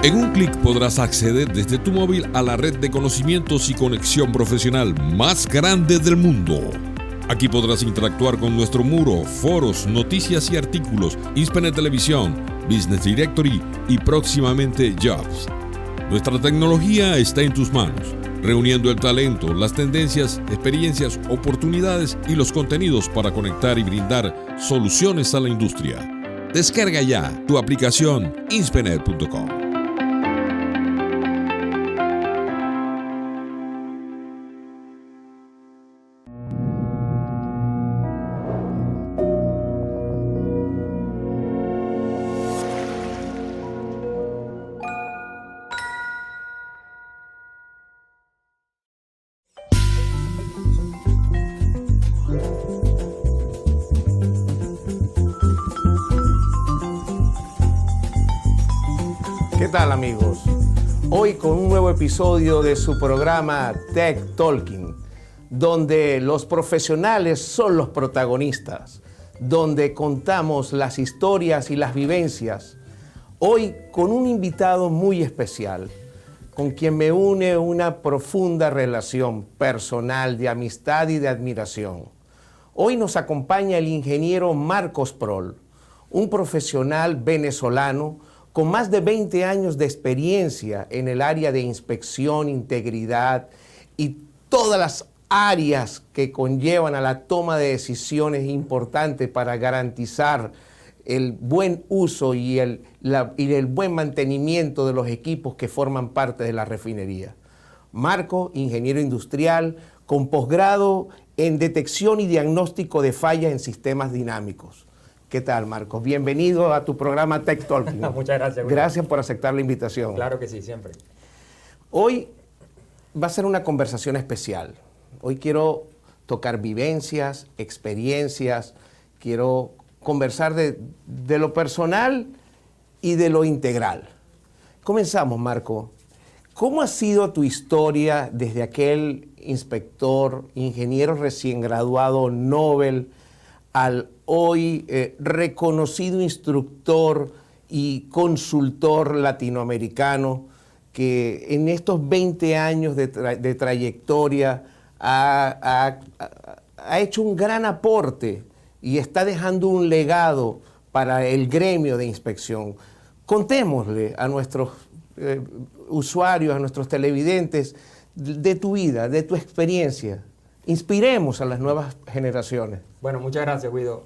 En un clic podrás acceder desde tu móvil a la red de conocimientos y conexión profesional más grande del mundo. Aquí podrás interactuar con nuestro muro, foros, noticias y artículos, INSPENET Televisión, Business Directory y próximamente Jobs. Nuestra tecnología está en tus manos, reuniendo el talento, las tendencias, experiencias, oportunidades y los contenidos para conectar y brindar soluciones a la industria. Descarga ya tu aplicación inspenet.com. ¿Qué tal, amigos? Hoy con un nuevo episodio de su programa Tech Talking, donde los profesionales son los protagonistas, donde contamos las historias y las vivencias. Hoy con un invitado muy especial, con quien me une una profunda relación personal de amistad y de admiración. Hoy nos acompaña el ingeniero Marcos Prol, un profesional venezolano con más de 20 años de experiencia en el área de inspección, integridad y todas las áreas que conllevan a la toma de decisiones importantes para garantizar el buen uso y el buen mantenimiento de los equipos que forman parte de la refinería. Marco, ingeniero industrial, con posgrado en detección y diagnóstico de fallas en sistemas dinámicos. ¿Qué tal, Marcos? Bienvenido a tu programa Tech Talking. Muchas gracias. Gracias por aceptar la invitación. Claro que sí, siempre. Hoy va a ser una conversación especial. Hoy quiero tocar vivencias, experiencias, quiero conversar de lo personal y de lo integral. Comenzamos, Marco. ¿Cómo ha sido tu historia desde aquel inspector, ingeniero recién graduado Nobel, al hoy reconocido instructor y consultor latinoamericano que en estos 20 años de trayectoria ha hecho un gran aporte y está dejando un legado para el gremio de inspección? Contémosle a nuestros usuarios, a nuestros televidentes, de tu vida, de tu experiencia. Inspiremos a las nuevas generaciones. Bueno, muchas gracias, Guido.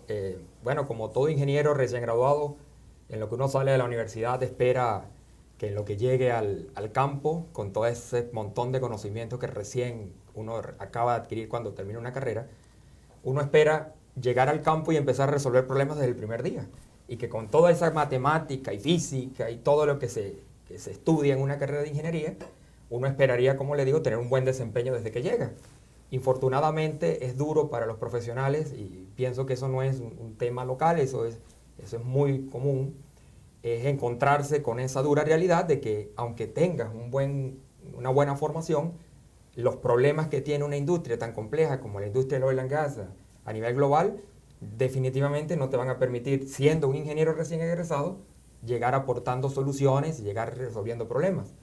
Bueno, como todo ingeniero recién graduado, en lo que uno sale de la universidad espera que en lo que llegue al campo, con todo ese montón de conocimientos que recién uno acaba de adquirir cuando termina una carrera, uno espera llegar al campo y empezar a resolver problemas desde el primer día. Y que con toda esa matemática y física y todo lo que se estudia en una carrera de ingeniería, uno esperaría, como le digo, tener un buen desempeño desde que llega. Infortunadamente es duro para los profesionales y pienso que eso no es un tema local, eso es muy común, es encontrarse con esa dura realidad de que aunque tengas una buena formación, los problemas que tiene una industria tan compleja como la industria del oil and gas a nivel global, definitivamente no te van a permitir, siendo un ingeniero recién egresado, llegar aportando soluciones y llegar resolviendo problemas.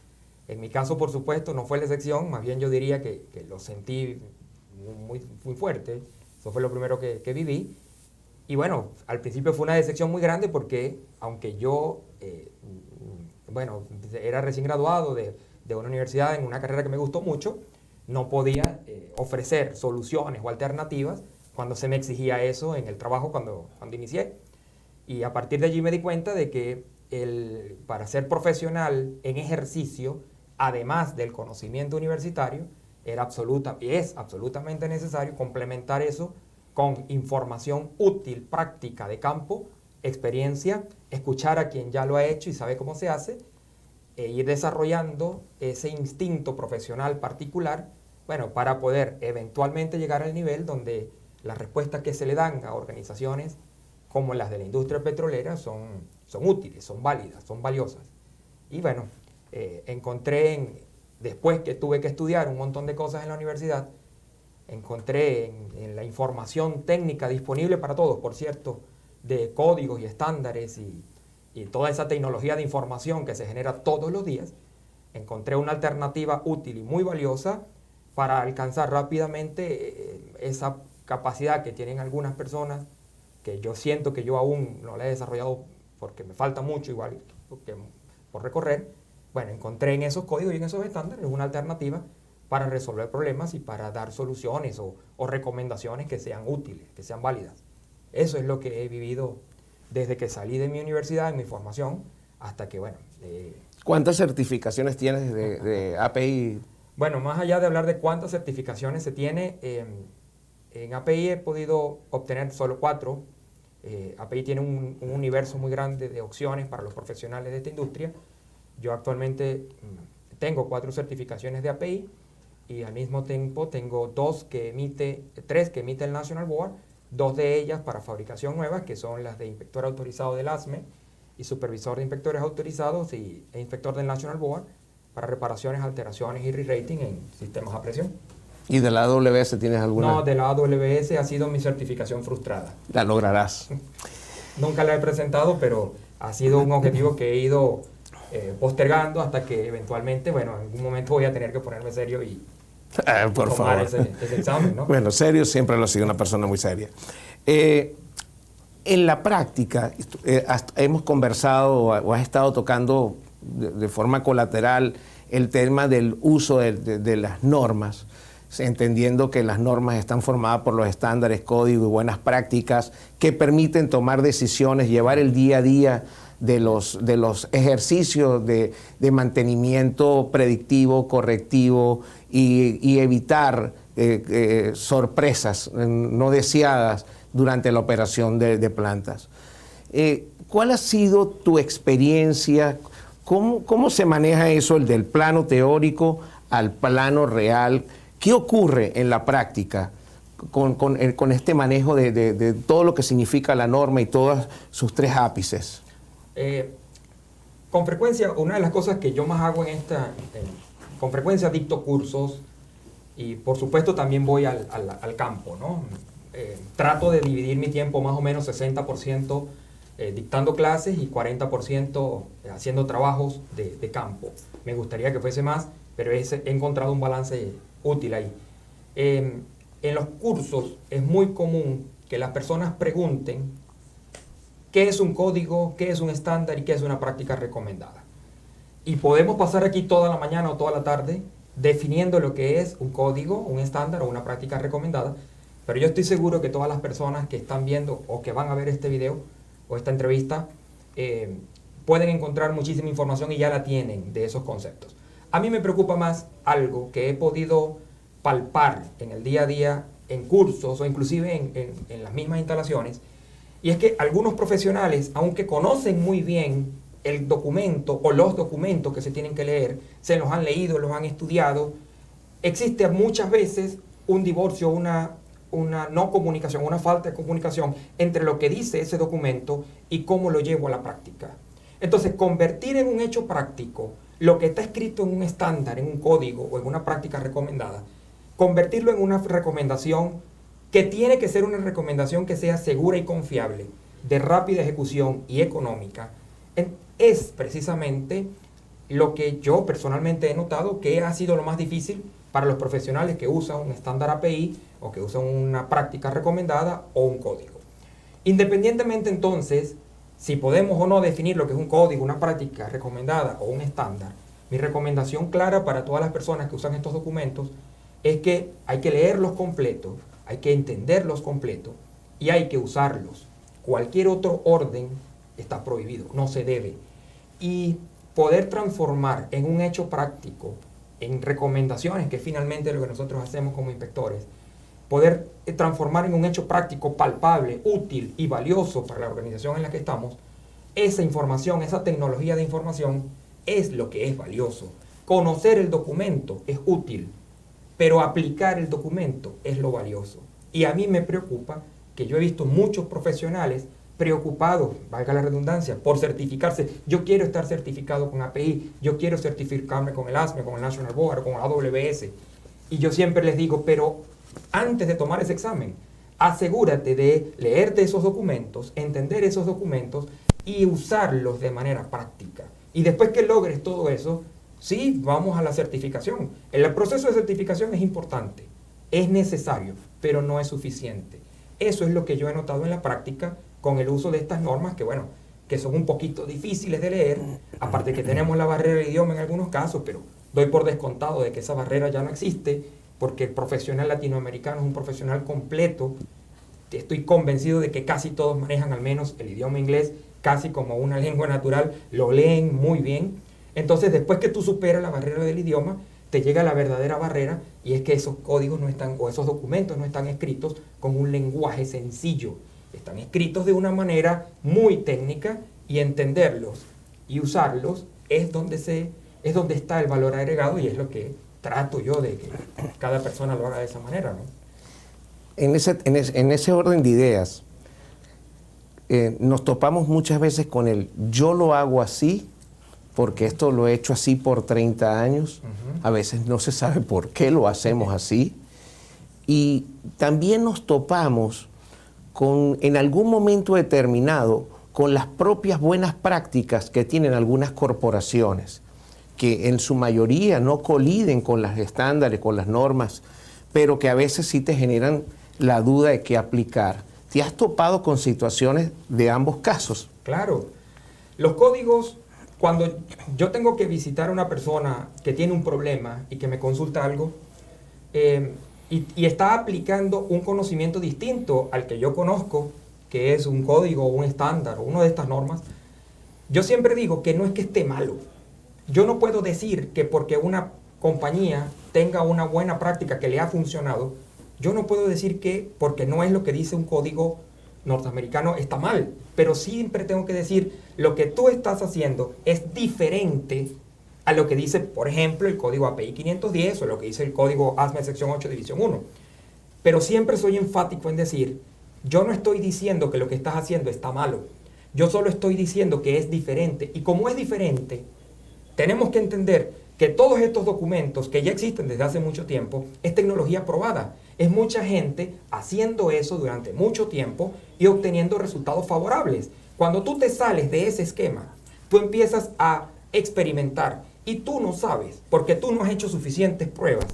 En mi caso, por supuesto, no fue la excepción, más bien yo diría que lo sentí muy fuerte. Eso fue lo primero que viví. Y bueno, al principio fue una decepción muy grande porque, aunque yo, era recién graduado de una universidad en una carrera que me gustó mucho, no podía ofrecer soluciones o alternativas cuando se me exigía eso en el trabajo cuando inicié. Y a partir de allí me di cuenta de que para ser profesional en ejercicio, además del conocimiento universitario, es absolutamente necesario complementar eso con información útil, práctica de campo, experiencia, escuchar a quien ya lo ha hecho y sabe cómo se hace, e ir desarrollando ese instinto profesional particular, para poder eventualmente llegar al nivel donde las respuestas que se le dan a organizaciones como las de la industria petrolera son útiles, son válidas, son valiosas. Y encontré, después que tuve que estudiar un montón de cosas en la universidad, encontré en la información técnica disponible para todos, por cierto, de códigos y estándares y toda esa tecnología de información que se genera todos los días, encontré una alternativa útil y muy valiosa para alcanzar rápidamente esa capacidad que tienen algunas personas, que yo siento que yo aún no la he desarrollado porque me falta mucho igual por recorrer. Bueno, encontré en esos códigos y en esos estándares una alternativa para resolver problemas y para dar soluciones o recomendaciones que sean útiles, que sean válidas. Eso es lo que he vivido desde que salí de mi universidad, en mi formación, hasta que, bueno... ¿Cuántas certificaciones tienes de API? Bueno, más allá de hablar de cuántas certificaciones se tiene, en API he podido obtener solo 4. API tiene un universo muy grande de opciones para los profesionales de esta industria. Yo actualmente tengo 4 certificaciones de API y al mismo tiempo tengo 3 que emite el National Board, 2 de ellas para fabricación nueva, que son las de inspector autorizado del ASME y supervisor de inspectores autorizados e inspector del National Board para reparaciones, alteraciones y re-rating en sistemas a presión. ¿Y de la AWS tienes alguna? No, de la AWS ha sido mi certificación frustrada. La lograrás. Nunca la he presentado, pero ha sido un objetivo que he ido postergando hasta que eventualmente, bueno, en algún momento voy a tener que ponerme serio y por tomar favor. ese examen, ¿no? Bueno, serio siempre lo ha sido, una persona muy seria. En la práctica, hemos conversado o has estado tocando de forma colateral el tema del uso de las normas, entendiendo que las normas están formadas por los estándares, códigos y buenas prácticas que permiten tomar decisiones, llevar el día a día de los ejercicios de mantenimiento predictivo, correctivo y evitar sorpresas no deseadas durante la operación de plantas. ¿Cuál ha sido tu experiencia? ¿Cómo se maneja eso, el del plano teórico al plano real? ¿Qué ocurre en la práctica con este manejo de todo lo que significa la norma y todos sus 3 ápices? Con frecuencia, una de las cosas que yo más hago con frecuencia dicto cursos y por supuesto también voy al campo, ¿no? Trato de dividir mi tiempo más o menos 60% dictando clases y 40% haciendo trabajos de campo. Me gustaría que fuese más, pero he encontrado un balance útil ahí. En los cursos es muy común que las personas pregunten qué es un código, qué es un estándar y qué es una práctica recomendada. Y podemos pasar aquí toda la mañana o toda la tarde definiendo lo que es un código, un estándar o una práctica recomendada, pero yo estoy seguro que todas las personas que están viendo o que van a ver este video o esta entrevista pueden encontrar muchísima información y ya la tienen de esos conceptos. A mí me preocupa más algo que he podido palpar en el día a día, en cursos o inclusive en las mismas instalaciones, y es que algunos profesionales, aunque conocen muy bien el documento o los documentos que se tienen que leer, se los han leído, los han estudiado, existe muchas veces un divorcio, una no comunicación, una falta de comunicación entre lo que dice ese documento y cómo lo llevo a la práctica. Entonces, convertir en un hecho práctico lo que está escrito en un estándar, en un código o en una práctica recomendada, convertirlo en una recomendación que tiene que ser una recomendación que sea segura y confiable, de rápida ejecución y económica, es precisamente lo que yo personalmente he notado que ha sido lo más difícil para los profesionales que usan un estándar API o que usan una práctica recomendada o un código. Independientemente entonces, si podemos o no definir lo que es un código, una práctica recomendada o un estándar, mi recomendación clara para todas las personas que usan estos documentos es que hay que leerlos completos, hay que entenderlos completos y hay que usarlos. Cualquier otro orden está prohibido, no se debe. Y poder transformar en un hecho práctico, en recomendaciones, que finalmente es lo que nosotros hacemos como inspectores, poder transformar en un hecho práctico, palpable, útil y valioso para la organización en la que estamos, esa información, esa tecnología de información es lo que es valioso. Conocer el documento es útil, pero aplicar el documento es lo valioso. Y a mí me preocupa que yo he visto muchos profesionales preocupados, valga la redundancia, por certificarse. Yo quiero estar certificado con API, yo quiero certificarme con el ASME, con el National Board o con AWS. Y yo siempre les digo, pero antes de tomar ese examen, asegúrate de leerte esos documentos, entender esos documentos y usarlos de manera práctica. Y después que logres todo eso, sí, vamos a la certificación. El proceso de certificación es importante, es necesario, pero no es suficiente. Eso es lo que yo he notado en la práctica con el uso de estas normas que, bueno, que son un poquito difíciles de leer, aparte que tenemos la barrera del idioma en algunos casos, pero doy por descontado de que esa barrera ya no existe, porque el profesional latinoamericano es un profesional completo. Estoy convencido de que casi todos manejan al menos el idioma inglés casi como una lengua natural, lo leen muy bien. Entonces, después que tú superas la barrera del idioma, te llega la verdadera barrera, y es que esos códigos no están, o esos documentos no están escritos con un lenguaje sencillo. Están escritos de una manera muy técnica, y entenderlos y usarlos es donde está el valor agregado, y es lo que trato yo de que cada persona lo haga de esa manera, ¿no? En ese orden de ideas, nos topamos muchas veces con el yo lo hago así, porque esto lo he hecho así por 30 años. A veces no se sabe por qué lo hacemos así. Y también nos topamos con, en algún momento determinado, con las propias buenas prácticas que tienen algunas corporaciones, que en su mayoría no coliden con los estándares, con las normas, pero que a veces sí te generan la duda de qué aplicar. ¿Te has topado con situaciones de ambos casos? Claro. Los códigos, cuando yo tengo que visitar a una persona que tiene un problema y que me consulta algo, y está aplicando un conocimiento distinto al que yo conozco, que es un código o un estándar o una de estas normas, yo siempre digo que no es que esté malo. Yo no puedo decir que porque una compañía tenga una buena práctica que le ha funcionado, yo no puedo decir que porque no es lo que dice un código norteamericano está mal, pero siempre tengo que decir lo que tú estás haciendo es diferente a lo que dice, por ejemplo, el código API 510 o lo que dice el código ASME sección 8 división 1. Pero siempre soy enfático en decir, yo no estoy diciendo que lo que estás haciendo está malo, yo solo estoy diciendo que es diferente, y como es diferente, tenemos que entender que todos estos documentos que ya existen desde hace mucho tiempo es tecnología probada. Es mucha gente haciendo eso durante mucho tiempo y obteniendo resultados favorables. Cuando tú te sales de ese esquema, tú empiezas a experimentar y tú no sabes, porque tú no has hecho suficientes pruebas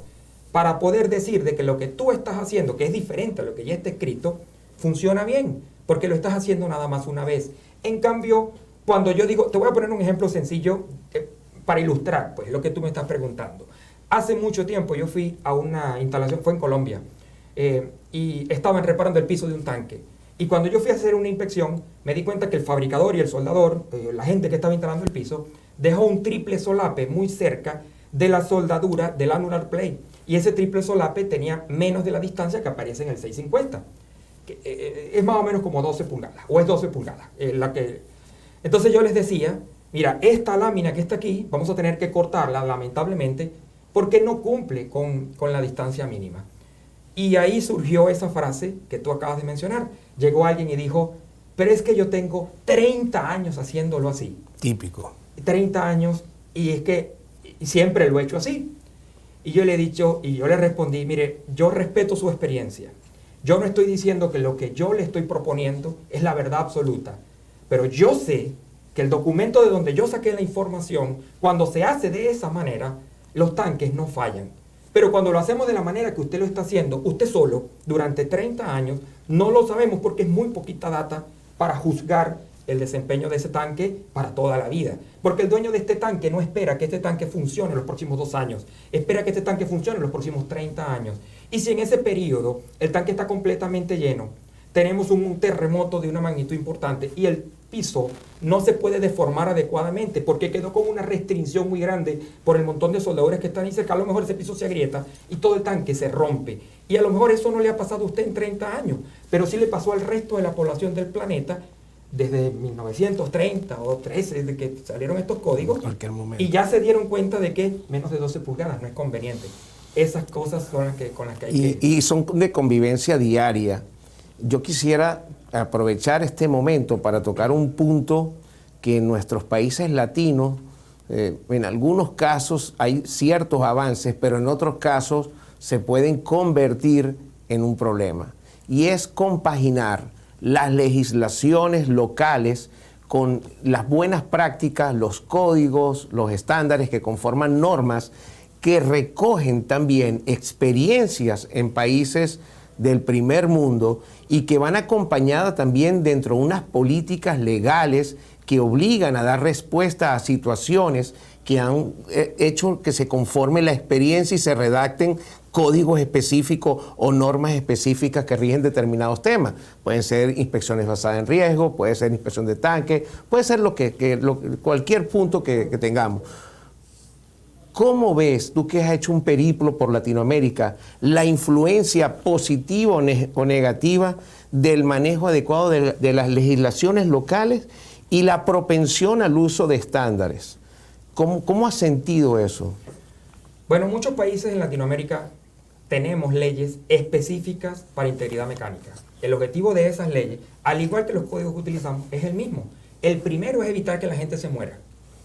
para poder decir de que lo que tú estás haciendo, que es diferente a lo que ya está escrito, funciona bien, porque lo estás haciendo nada más una vez. En cambio, cuando yo digo, te voy a poner un ejemplo sencillo para ilustrar pues lo que tú me estás preguntando. Hace mucho tiempo yo fui a una instalación, fue en Colombia, y estaban reparando el piso de un tanque. Y cuando yo fui a hacer una inspección, me di cuenta que el fabricador y el soldador, la gente que estaba instalando el piso, dejó un triple solape muy cerca de la soldadura del annular plate. Y ese triple solape tenía menos de la distancia que aparece en el 650. Que, es más o menos como 12 pulgadas, o es 12 pulgadas. Entonces yo les decía, mira, esta lámina que está aquí, vamos a tener que cortarla, lamentablemente, porque no cumple con la distancia mínima. Y ahí surgió esa frase que tú acabas de mencionar. Llegó alguien y dijo, pero es que yo tengo 30 años haciéndolo así. Típico. 30 años, y es que siempre lo he hecho así. Y yo le he dicho, y yo le respondí, mire, yo respeto su experiencia. Yo no estoy diciendo que lo que yo le estoy proponiendo es la verdad absoluta, pero yo sé que el documento de donde yo saqué la información, cuando se hace de esa manera, los tanques no fallan. Pero cuando lo hacemos de la manera que usted lo está haciendo, usted solo, durante 30 años, no lo sabemos porque es muy poquita data para juzgar el desempeño de ese tanque para toda la vida. Porque el dueño de este tanque no espera que este tanque funcione en los próximos 2 años, espera que este tanque funcione en los próximos 30 años. Y si en ese periodo el tanque está completamente lleno, tenemos un terremoto de una magnitud importante y el piso no se puede deformar adecuadamente porque quedó con una restricción muy grande por el montón de soldadores que están ahí cerca, a lo mejor ese piso se agrieta y todo el tanque se rompe. Y a lo mejor eso no le ha pasado a usted en 30 años, pero sí le pasó al resto de la población del planeta desde 1930 o 13, desde que salieron estos códigos, y ya se dieron cuenta de que menos de 12 pulgadas no es conveniente. Esas cosas son las que, con las que hay que... Y son de convivencia diaria. Yo quisiera aprovechar este momento para tocar un punto que en nuestros países latinos, en algunos casos hay ciertos avances, pero en otros casos se pueden convertir en un problema. Y es compaginar las legislaciones locales con las buenas prácticas, los códigos, los estándares que conforman normas que recogen también experiencias en países del primer mundo y que van acompañadas también dentro de unas políticas legales que obligan a dar respuesta a situaciones que han hecho que se conforme la experiencia y se redacten códigos específicos o normas específicas que rigen determinados temas. Pueden ser inspecciones basadas en riesgo, puede ser inspección de tanque, puede ser cualquier punto que tengamos. ¿Cómo ves, tú que has hecho un periplo por Latinoamérica, la influencia positiva o negativa del manejo adecuado de las legislaciones locales y la propensión al uso de estándares? ¿Cómo has sentido eso? Bueno, en muchos países en Latinoamérica tenemos leyes específicas para integridad mecánica. El objetivo de esas leyes, al igual que los códigos que utilizamos, es el mismo. El primero es evitar que la gente se muera,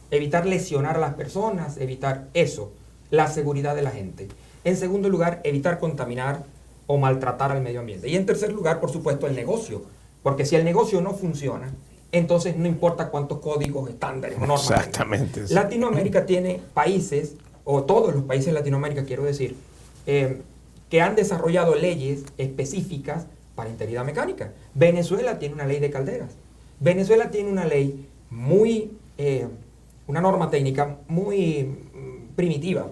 evitar lesionar a las personas, evitar eso, la seguridad de la gente. En segundo lugar, evitar contaminar o maltratar al medio ambiente. Y en tercer lugar, por supuesto, el negocio. Porque si el negocio no funciona, entonces no importa cuántos códigos, estándares o normas. Exactamente. Sí. Latinoamérica tiene países, o todos los países de Latinoamérica, quiero decir, que han desarrollado leyes específicas para integridad mecánica. Venezuela tiene una ley de calderas. Venezuela tiene una ley una norma técnica muy primitiva,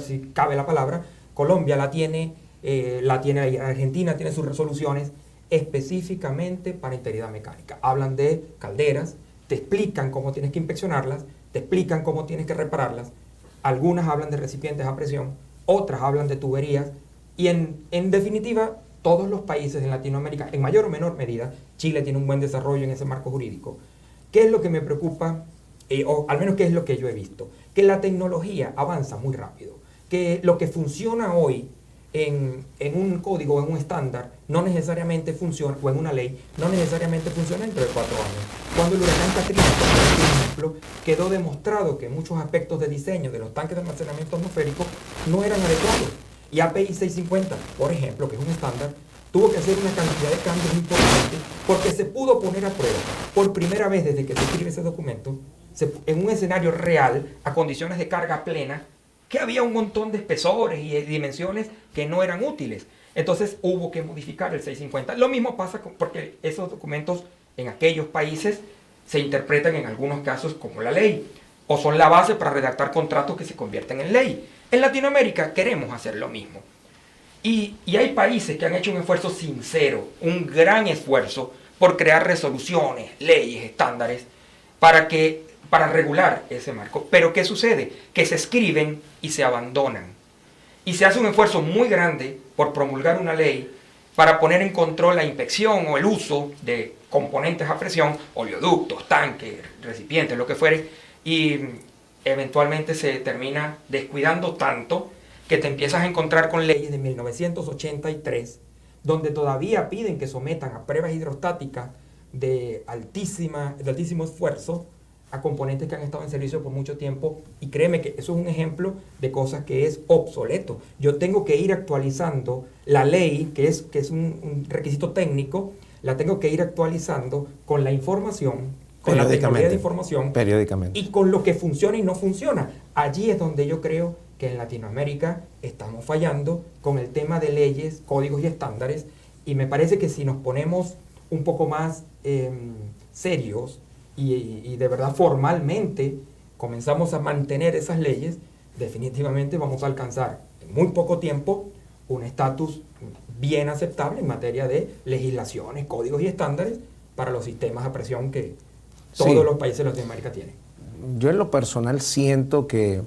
si cabe la palabra. Colombia la tiene, Argentina tiene sus resoluciones específicamente para integridad mecánica. Hablan de calderas, te explican cómo tienes que inspeccionarlas, te explican cómo tienes que repararlas. Algunas hablan de recipientes a presión, otras hablan de tuberías, y en definitiva, todos los países en Latinoamérica, en mayor o menor medida, Chile tiene un buen desarrollo en ese marco jurídico. ¿Qué es lo que me preocupa? O al menos qué es lo que yo he visto, que la tecnología avanza muy rápido, que lo que funciona hoy en un código, en un estándar, no necesariamente funciona, o en una ley, no necesariamente funciona dentro de 4 años. Cuando el huracán Katrina, por ejemplo, quedó demostrado que muchos aspectos de diseño de los tanques de almacenamiento atmosférico no eran adecuados. Y API 650, por ejemplo, que es un estándar, tuvo que hacer una cantidad de cambios importantes porque se pudo poner a prueba por primera vez desde que se escribe ese documento, en un escenario real, a condiciones de carga plena, que había un montón de espesores y dimensiones que no eran útiles. Entonces hubo que modificar el 650. Lo mismo pasa porque esos documentos en aquellos países se interpretan en algunos casos como la ley, o son la base para redactar contratos que se convierten en ley. En Latinoamérica queremos hacer lo mismo. Y hay países que han hecho un esfuerzo sincero, un gran esfuerzo por crear resoluciones, leyes, estándares, para regular ese marco. Pero ¿qué sucede? Que se escriben y se abandonan. Y se hace un esfuerzo muy grande por promulgar una ley para poner en control la inspección o el uso de componentes a presión, oleoductos, tanques, recipientes, lo que fuere, y eventualmente se termina descuidando tanto que te empiezas a encontrar con leyes de 1983, donde todavía piden que sometan a pruebas hidrostáticas de altísimo esfuerzo a componentes que han estado en servicio por mucho tiempo, y créeme que eso es un ejemplo de cosas que es obsoleto. Yo tengo que ir actualizando la ley, que es un requisito técnico, la tengo que ir actualizando con la información, con la tecnología de información, periódicamente, y con lo que funciona y no funciona. Allí es donde yo creo que en Latinoamérica estamos fallando con el tema de leyes, códigos y estándares, y me parece que si nos ponemos un poco más serios y de verdad formalmente comenzamos a mantener esas leyes, definitivamente vamos a alcanzar en muy poco tiempo un estatus bien aceptable en materia de legislaciones, códigos y estándares para los sistemas a presión que todos los países de Latinoamérica tienen. Yo en lo personal siento que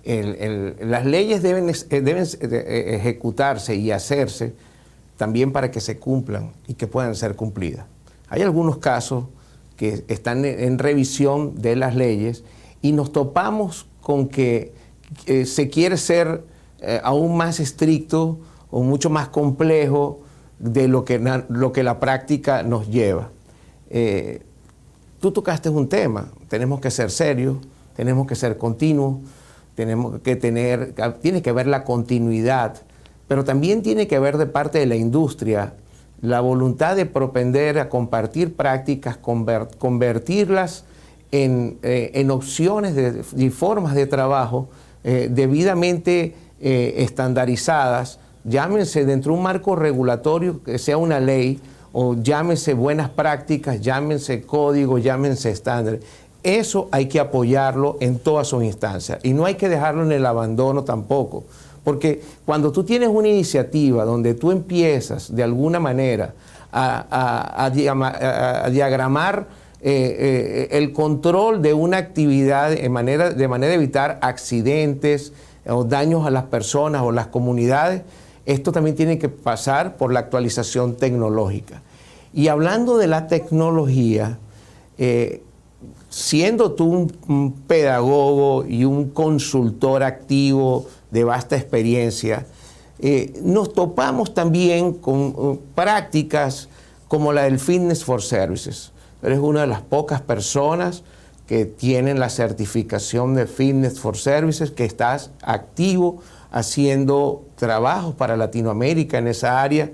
las leyes deben ejecutarse y hacerse también para que se cumplan y que puedan ser cumplidas. Hay algunos casos que están en revisión de las leyes y nos topamos con que se quiere ser aún más estricto o mucho más complejo de lo que la práctica nos lleva. Tú tocaste un tema, tenemos que ser serios, tenemos que ser continuos, tiene que haber la continuidad, pero también tiene que haber de parte de la industria la voluntad de propender a compartir prácticas, convertirlas en opciones y formas de trabajo debidamente estandarizadas, llámense dentro de un marco regulatorio que sea una ley, o llámense buenas prácticas, llámense código, llámense estándares. Eso hay que apoyarlo en todas sus instancias y no hay que dejarlo en el abandono tampoco, porque cuando tú tienes una iniciativa donde tú empiezas de alguna manera a diagramar el control de una actividad de manera de evitar accidentes o daños a las personas o las comunidades, esto también tiene que pasar por la actualización tecnológica. Y hablando de la tecnología, siendo tú un pedagogo y un consultor activo de vasta experiencia, nos topamos también con prácticas como la del Fitness for Services. Eres una de las pocas personas que tienen la certificación de Fitness for Services, que estás activo haciendo trabajos para Latinoamérica en esa área.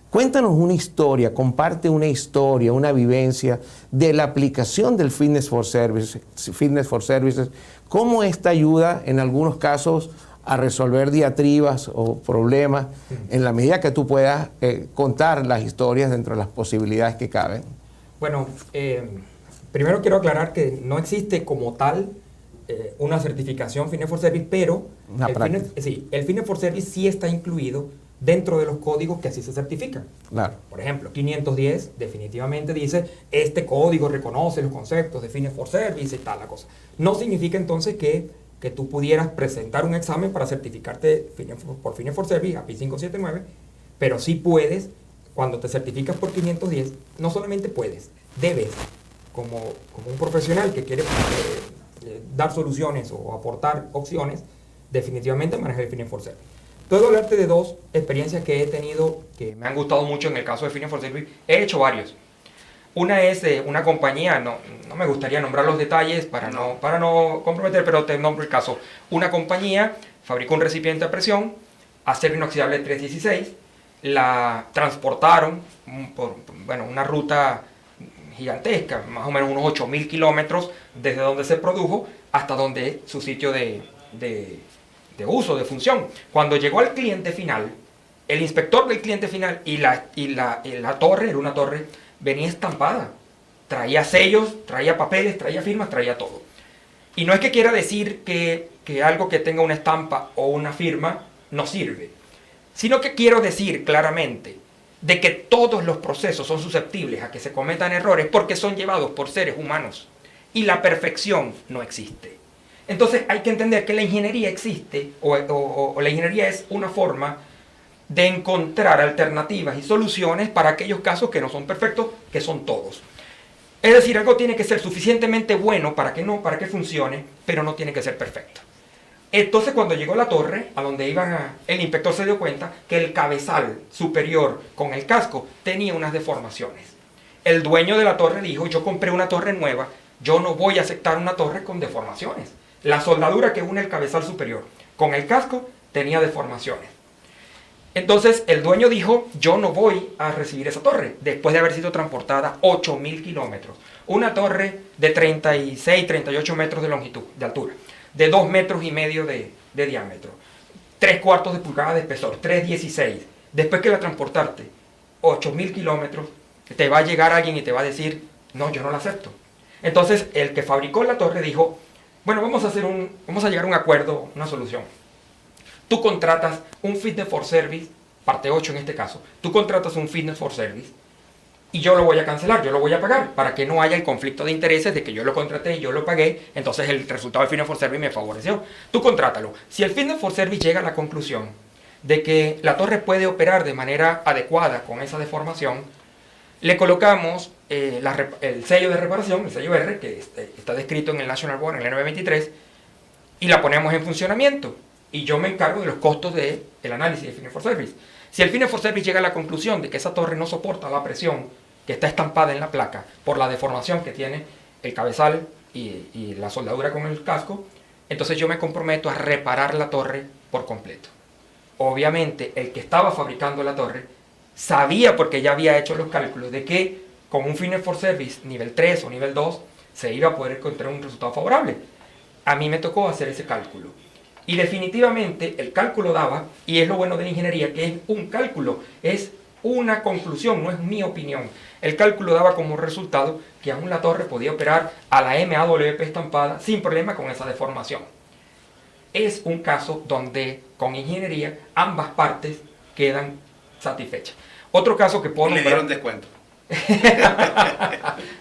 Cuéntanos una historia, comparte una historia, una vivencia de la aplicación del Fitness for Services, cómo esta ayuda en algunos casos a resolver diatribas o problemas en la medida que tú puedas contar las historias dentro de las posibilidades que caben. Bueno, primero quiero aclarar que no existe como tal una certificación Fitness for Service, pero el Fitness for Service sí está incluido dentro de los códigos que así se certifican. Claro. Por ejemplo, 510 definitivamente dice, este código reconoce los conceptos de Fitness for Service y tal la cosa. No significa entonces que tú pudieras presentar un examen para certificarte por Fitness for Service, API 579, pero sí puedes, cuando te certificas por 510, no solamente puedes, debes, como un profesional que quiere dar soluciones o aportar opciones, definitivamente manejar el Fitness for Service. Puedo hablarte de dos experiencias que he tenido que me han gustado mucho en el caso de Fitness for Service. He hecho varios. Una es una compañía, no me gustaría nombrar los detalles para no comprometer, pero te nombro el caso. Una compañía fabricó un recipiente a presión, acero inoxidable 316, la transportaron por una ruta gigantesca, más o menos unos 8.000 kilómetros desde donde se produjo hasta donde su sitio de uso, de función. Cuando llegó al cliente final, el inspector del cliente final y la torre, era una torre, venía estampada. Traía sellos, traía papeles, traía firmas, traía todo. Y no es que quiera decir que algo que tenga una estampa o una firma no sirve, sino que quiero decir claramente de que todos los procesos son susceptibles a que se cometan errores porque son llevados por seres humanos y la perfección no existe. Entonces hay que entender que la ingeniería existe o la ingeniería es una forma de encontrar alternativas y soluciones para aquellos casos que no son perfectos, que son todos. Es decir, algo tiene que ser suficientemente bueno para que funcione, pero no tiene que ser perfecto. Entonces cuando llegó la torre, a donde el inspector se dio cuenta que el cabezal superior con el casco tenía unas deformaciones. El dueño de la torre dijo, yo compré una torre nueva, yo no voy a aceptar una torre con deformaciones. La soldadura que une el cabezal superior con el casco tenía deformaciones. Entonces el dueño dijo, yo no voy a recibir esa torre, después de haber sido transportada 8.000 kilómetros. Una torre de 36, 38 metros de longitud, de altura, de 2,5 metros de diámetro, 3/4 de pulgada de espesor, 3,16. Después que la transportaste 8.000 kilómetros, te va a llegar alguien y te va a decir, no, yo no la acepto. Entonces el que fabricó la torre dijo, bueno, vamos a llegar a un acuerdo, una solución. Tú contratas un Fitness for Service, parte 8 en este caso, tú contratas un Fitness for Service y yo lo voy a cancelar, yo lo voy a pagar, para que no haya el conflicto de intereses de que yo lo contraté y yo lo pagué, entonces el resultado del Fitness for Service me favoreció. Tú contrátalo. Si el Fitness for Service llega a la conclusión de que la torre puede operar de manera adecuada con esa deformación, le colocamos el sello de reparación, el sello R, que está descrito en el National Board, en el N23, y la ponemos en funcionamiento. Y yo me encargo de los costos del análisis de Fitness for Service. Si el Fitness for Service llega a la conclusión de que esa torre no soporta la presión que está estampada en la placa por la deformación que tiene el cabezal y la soldadura con el casco, entonces yo me comprometo a reparar la torre por completo. Obviamente, el que estaba fabricando la torre sabía, porque ya había hecho los cálculos, de que con un Fitness for Service nivel 3 o nivel 2 se iba a poder encontrar un resultado favorable. A mí me tocó hacer ese cálculo. Y definitivamente el cálculo daba, y es lo bueno de la ingeniería, que es un cálculo, es una conclusión, no es mi opinión. El cálculo daba como resultado que aún la torre podía operar a la MAWP estampada sin problema con esa deformación. Es un caso donde con ingeniería ambas partes quedan satisfechas. Otro caso que puedo nombrar... Le dieron descuento.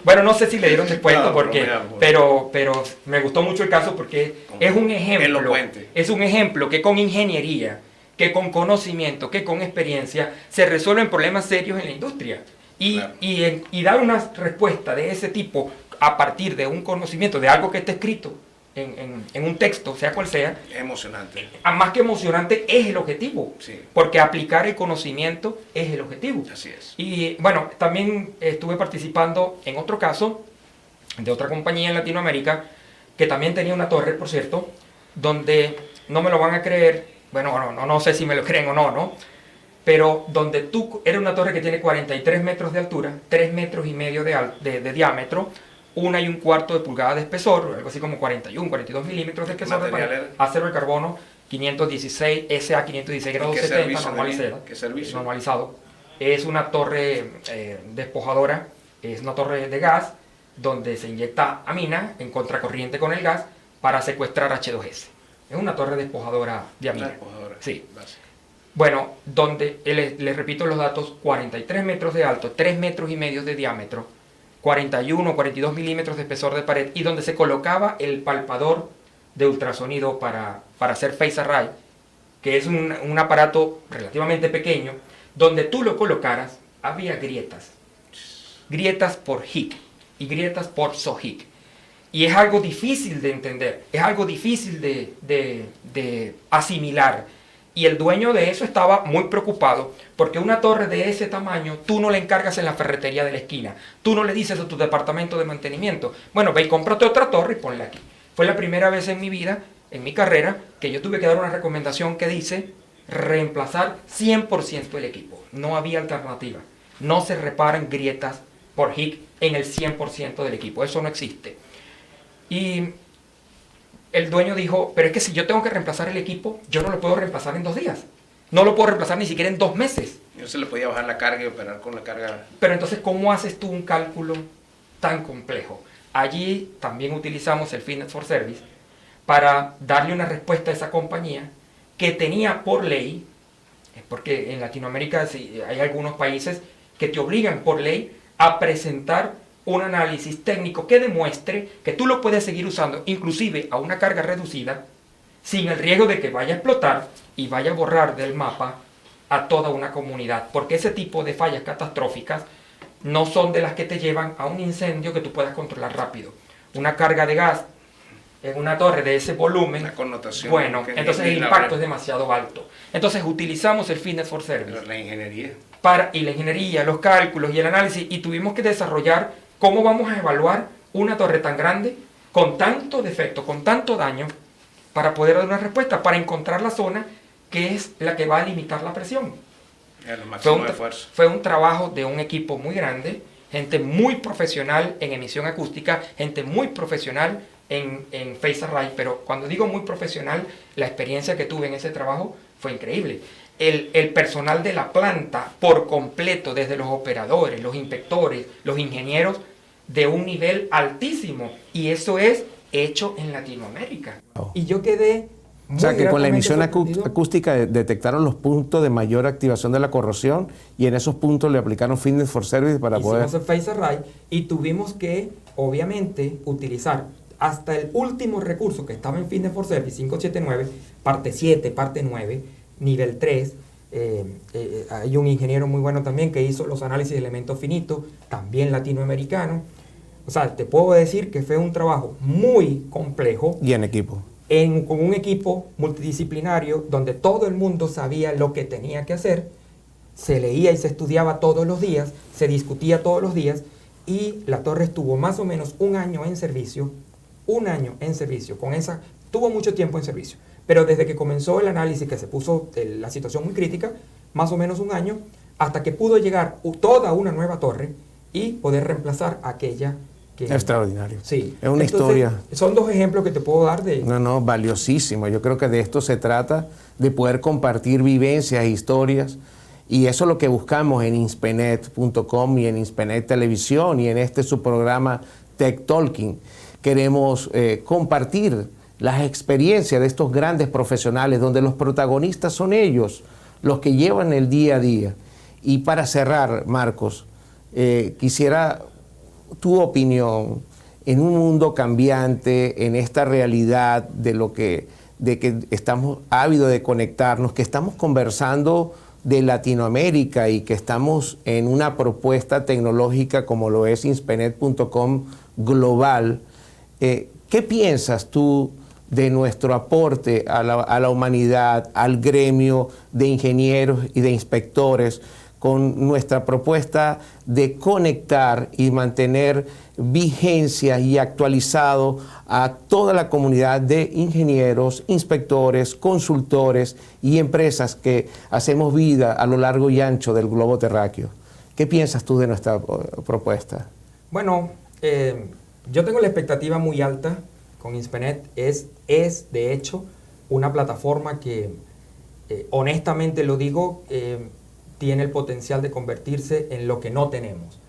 Bueno, no sé si le dieron descuento, no, porque, pero me gustó mucho el caso porque es un ejemplo. Es un ejemplo que con ingeniería, que con conocimiento, que con experiencia se resuelven problemas serios en la industria. Y dar una respuesta de ese tipo a partir de un conocimiento, de algo que está escrito en un texto, sea cual sea, es emocionante. Más que emocionante, es el objetivo. Sí. Porque aplicar el conocimiento es el objetivo. Así es. Y bueno, también estuve participando en otro caso de otra compañía en Latinoamérica que también tenía una torre, por cierto, donde no me lo van a creer, bueno, no sé si me lo creen o no, ¿no? Pero donde era una torre que tiene 43 metros de altura, 3 metros y medio de diámetro, 1,25 de pulgada de espesor, algo así como 41, 42 milímetros de espesor de pared, acero de carbono, 516, SA 516 grados 70, normalizado. Es una torre despojadora, es una torre de gas, donde se inyecta amina en contracorriente con el gas para secuestrar H2S. Es una torre despojadora de amina. Despojadora. Sí. Básico. Bueno, donde, les repito los datos, 43 metros de alto, 3 metros y medio de diámetro, 41 o 42 milímetros de espesor de pared, y donde se colocaba el palpador de ultrasonido para hacer Face Array, que es un aparato relativamente pequeño, donde tú lo colocaras, había grietas por Higg y grietas por SOHIG. Y es algo difícil de entender, es algo difícil de asimilar. Y el dueño de eso estaba muy preocupado porque una torre de ese tamaño tú no la encargas en la ferretería de la esquina. Tú no le dices a tu departamento de mantenimiento, bueno, ve y cómprate otra torre y ponla aquí. Fue la primera vez en mi vida, en mi carrera, que yo tuve que dar una recomendación que dice reemplazar 100% el equipo. No había alternativa. No se reparan grietas por Higg en el 100% del equipo. Eso no existe. Y el dueño dijo, pero es que si yo tengo que reemplazar el equipo, yo no lo puedo reemplazar en 2 días. No lo puedo reemplazar ni siquiera en 2 meses. Yo se le podía bajar la carga y operar con la carga. Pero entonces, ¿cómo haces tú un cálculo tan complejo? Allí también utilizamos el Fitness for Service para darle una respuesta a esa compañía que tenía por ley, porque en Latinoamérica hay algunos países que te obligan por ley a presentar un análisis técnico que demuestre que tú lo puedes seguir usando, inclusive a una carga reducida, sin el riesgo de que vaya a explotar y vaya a borrar del mapa a toda una comunidad. Porque ese tipo de fallas catastróficas no son de las que te llevan a un incendio que tú puedas controlar rápido. Una carga de gas en una torre de ese volumen, la connotación, bueno, entonces el impacto es demasiado alto. Entonces utilizamos el Fitness for Service. La ingeniería. Y la ingeniería, los cálculos y el análisis, y tuvimos que desarrollar cómo vamos a evaluar una torre tan grande, con tanto defecto, con tanto daño, para poder dar una respuesta, para encontrar la zona que es la que va a limitar la presión. Fue un trabajo de un equipo muy grande, gente muy profesional en emisión acústica, gente muy profesional en Face Array, pero cuando digo muy profesional, la experiencia que tuve en ese trabajo fue increíble. El personal de la planta por completo, desde los operadores, los inspectores, los ingenieros, de un nivel altísimo, y eso es hecho en Latinoamérica. Y yo quedé muy, o sea, que con la emisión acústica detectaron los puntos de mayor activación de la corrosión y en esos puntos le aplicaron Fitness for Service para poder... Hicimos el Face Array y tuvimos que, obviamente, utilizar hasta el último recurso que estaba en Fitness for Service 579, parte 7, parte 9, nivel 3. Hay un ingeniero muy bueno también que hizo los análisis de elementos finitos, también latinoamericano. O sea, te puedo decir que fue un trabajo muy complejo. Y en equipo. Con un equipo multidisciplinario donde todo el mundo sabía lo que tenía que hacer, se leía y se estudiaba todos los días, se discutía todos los días, y la torre estuvo más o menos 1 año en servicio, tuvo mucho tiempo en servicio, pero desde que comenzó el análisis, que se puso la situación muy crítica, más o menos 1 año, hasta que pudo llegar toda una nueva torre y poder reemplazar aquella que... Extraordinario. Sí. Es una historia. Son dos ejemplos que te puedo dar de... No, valiosísimo. Yo creo que de esto se trata, de poder compartir vivencias e historias. Y eso es lo que buscamos en inspenet.com y en Inspenet Televisión y en su programa Tech Talking. Queremos compartir las experiencias de estos grandes profesionales donde los protagonistas son ellos, los que llevan el día a día. Y para cerrar, Marcos, quisiera tu opinión en un mundo cambiante, en esta realidad de que estamos ávidos de conectarnos, que estamos conversando de Latinoamérica y que estamos en una propuesta tecnológica como lo es inspenet.com global. ¿Qué piensas tú de nuestro aporte a la humanidad, al gremio de ingenieros y de inspectores, con nuestra propuesta de conectar y mantener vigencia y actualizado a toda la comunidad de ingenieros, inspectores, consultores y empresas que hacemos vida a lo largo y ancho del globo terráqueo? ¿Qué piensas tú de nuestra propuesta? Bueno, yo tengo la expectativa muy alta con Inspenet. Es de hecho una plataforma que, honestamente lo digo, tiene el potencial de convertirse en lo que no tenemos.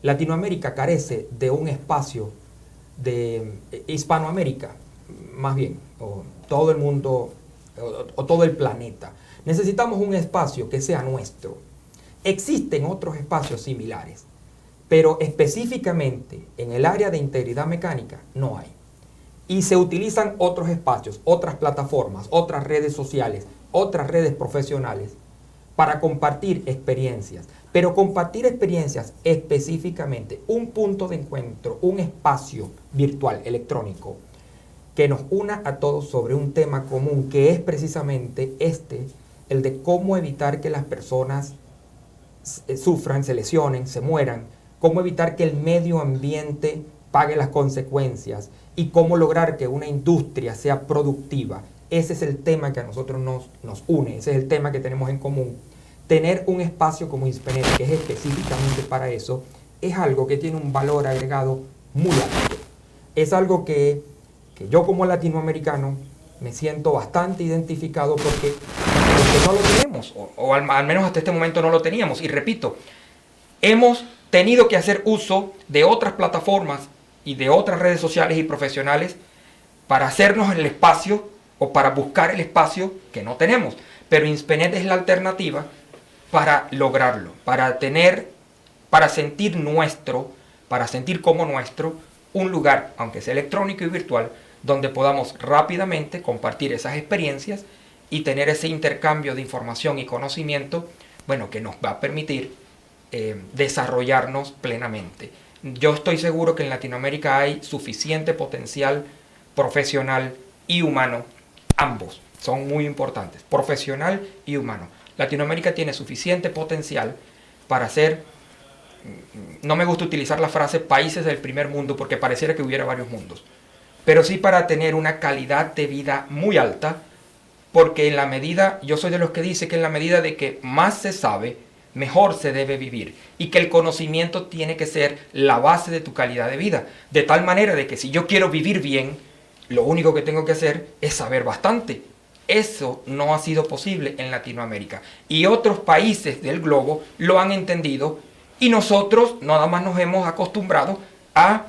Latinoamérica carece de un espacio de Hispanoamérica, más bien, o todo el mundo, o todo el planeta. Necesitamos un espacio que sea nuestro. Existen otros espacios similares, pero específicamente en el área de integridad mecánica no hay. Y se utilizan otros espacios, otras plataformas, otras redes sociales, otras redes profesionales para compartir experiencias. Pero compartir experiencias específicamente, un punto de encuentro, un espacio virtual, electrónico, que nos una a todos sobre un tema común, que es precisamente el de cómo evitar que las personas sufran, se lesionen, se mueran, cómo evitar que el medio ambiente pague las consecuencias y cómo lograr que una industria sea productiva. Ese es el tema que a nosotros nos une, ese es el tema que tenemos en común. Tener un espacio como Inspenet, que es específicamente para eso, es algo que tiene un valor agregado muy alto. Es algo que yo como latinoamericano me siento bastante identificado porque no lo tenemos, o al menos hasta este momento no lo teníamos. Y repito, hemos tenido que hacer uso de otras plataformas y de otras redes sociales y profesionales para hacernos el espacio o para buscar el espacio que no tenemos. Pero Inspenet es la alternativa para lograrlo, para sentir como nuestro un lugar, aunque sea electrónico y virtual, donde podamos rápidamente compartir esas experiencias y tener ese intercambio de información y conocimiento, bueno, que nos va a permitir desarrollarnos plenamente. Yo estoy seguro que en Latinoamérica hay suficiente potencial profesional y humano, ambos son muy importantes, profesional y humano. Latinoamérica tiene suficiente potencial para ser, no me gusta utilizar la frase países del primer mundo porque pareciera que hubiera varios mundos, pero sí para tener una calidad de vida muy alta, porque yo soy de los que dice que en la medida de que más se sabe, mejor se debe vivir, y que el conocimiento tiene que ser la base de tu calidad de vida, de tal manera de que si yo quiero vivir bien, lo único que tengo que hacer es saber bastante. Eso no ha sido posible en Latinoamérica, y otros países del globo lo han entendido, y nosotros nada más nos hemos acostumbrado a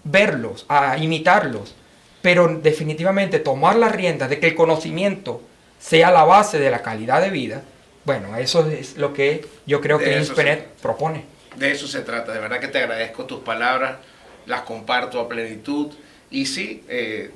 verlos, a imitarlos, pero definitivamente tomar la rienda de que el conocimiento sea la base de la calidad de vida. Bueno, eso es lo que yo creo que Inspenet propone. De eso se trata. De verdad que te agradezco tus palabras, las comparto a plenitud. Y sí,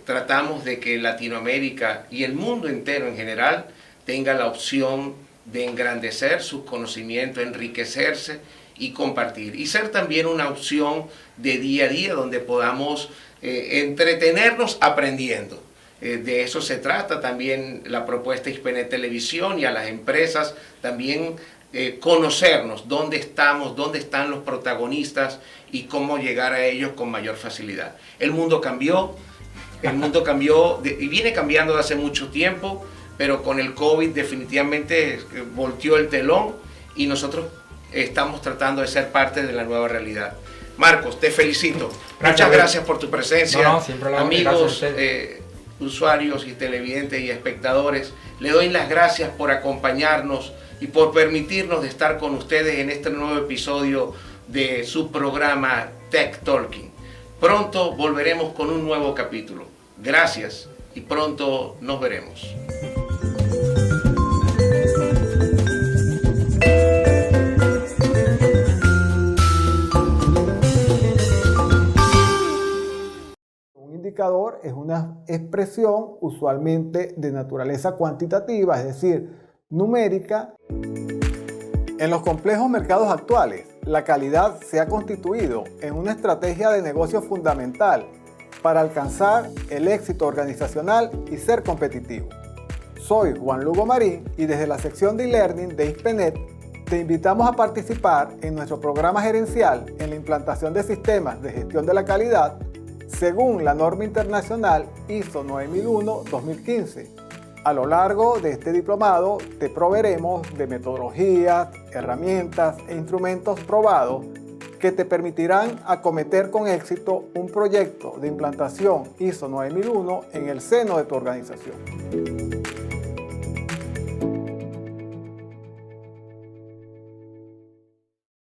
tratamos de que Latinoamérica y el mundo entero en general tenga la opción de engrandecer sus conocimientos, enriquecerse y compartir. Y ser también una opción de día a día donde podamos entretenernos aprendiendo. De eso se trata también la propuesta Inspenet Televisión, y a las empresas también conocernos, dónde estamos, dónde están los protagonistas y cómo llegar a ellos con mayor facilidad. El mundo cambió y viene cambiando de hace mucho tiempo, pero con el COVID definitivamente volteó el telón y nosotros estamos tratando de ser parte de la nueva realidad. Marcos, te felicito. Gracias, Muchas gracias por tu presencia. No, siempre lo hago. Amigos, usuarios y televidentes y espectadores, le doy las gracias por acompañarnos y por permitirnos de estar con ustedes en este nuevo episodio de su programa Tech Talking. Pronto volveremos con un nuevo capítulo. Gracias y pronto nos veremos. Un indicador es una expresión usualmente de naturaleza cuantitativa, es decir, numérica. En los complejos mercados actuales, la calidad se ha constituido en una estrategia de negocio fundamental para alcanzar el éxito organizacional y ser competitivo. Soy Juan Lugo Marín y desde la sección de e-learning de ISPENET te invitamos a participar en nuestro programa gerencial en la implantación de sistemas de gestión de la calidad según la norma internacional ISO 9001-2015. A lo largo de este diplomado te proveeremos de metodologías, herramientas e instrumentos probados que te permitirán acometer con éxito un proyecto de implantación ISO 9001 en el seno de tu organización.